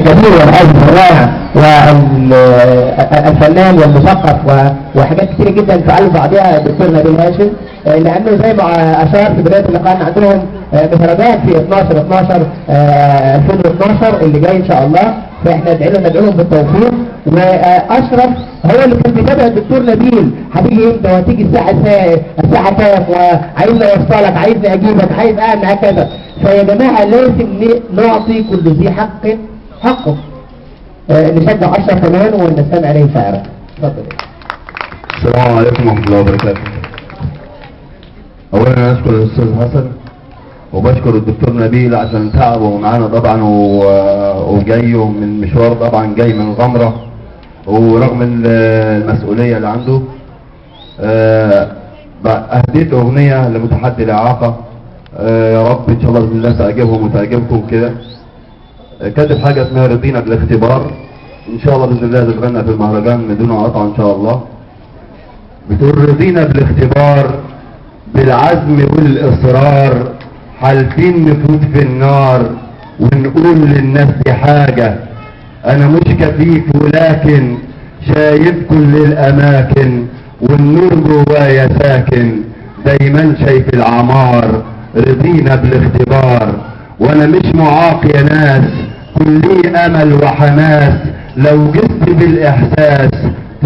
الكبير والعازف الرائع والفنان والمثقف وحاجات كتير جدا فعلوا بعضها الدكتور نبيل هاشم، لانه زي ما اشار في بدايه اللقاء ان عندهم مهرجان في 12/12 2012 اللي جاي ان شاء الله، فاحنا ندعوهم بالتوفيق. واشرف هو اللي كان بيتابع الدكتور نبيل هتيجي امتى وهتيجي الساعه كام وعايزني اوصلك عايزني اجيبك عايز اعمل هكذا. فيا جماعه لازم نعطي كل ذي حق حقه. نشجع اشرف كمان ونستمع اليه شعرا. اتفضل. السلام عليكم ورحمه الله وبركاته. اولا انا اشكر الاستاذ حسن وبشكر الدكتور نبيل عشان تعبه معانا طبعا وجاي من مشوار طبعا جاي من غمره، ورغم المسؤوليه اللي عنده اهديت اغنيه لمتحدي الاعاقه. يا رب ان شاء الله باذن الله ساعجبهم وتعجبكم كده. كاتب حاجه اسمها رضينا بالاختبار، ان شاء الله باذن الله تتغنى في المهرجان بدون قطع ان شاء الله. بتقول رضينا بالاختبار بالعزم والاصرار، حالفين نفوت في النار ونقول للناس دي حاجة، انا مش كفيف ولكن شايف كل الاماكن والنور جوايا ساكن، دايما شايف العمار. رضينا بالاختبار وانا مش معاق يا ناس، كلي امل وحماس، لو جست بالاحساس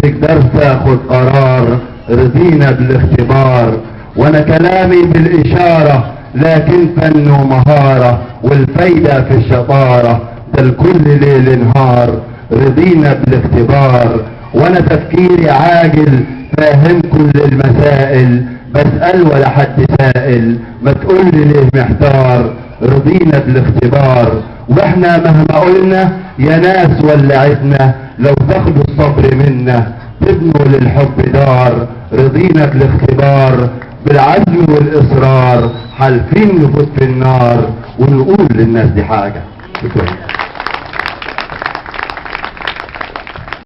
تقدر تاخد قرار. رضينا بالاختبار وانا كلامي بالاشارة لكن فن ومهارة، والفايدة في الشطارة ده الكل ليل نهار. رضينا بالاختبار وانا تفكيري عاجل فاهم كل المسائل، بسأل ولا حد سائل ما تقولي ليه محتار. رضينا بالاختبار واحنا مهما قلنا يا ناس ولعتنا، لو تاخدوا الصبر منا تبنوا للحب دار. رضينا بالاختبار بالعزم والاصرار، حالفين نفوت في النار ونقول للناس دي حاجة. شكرا.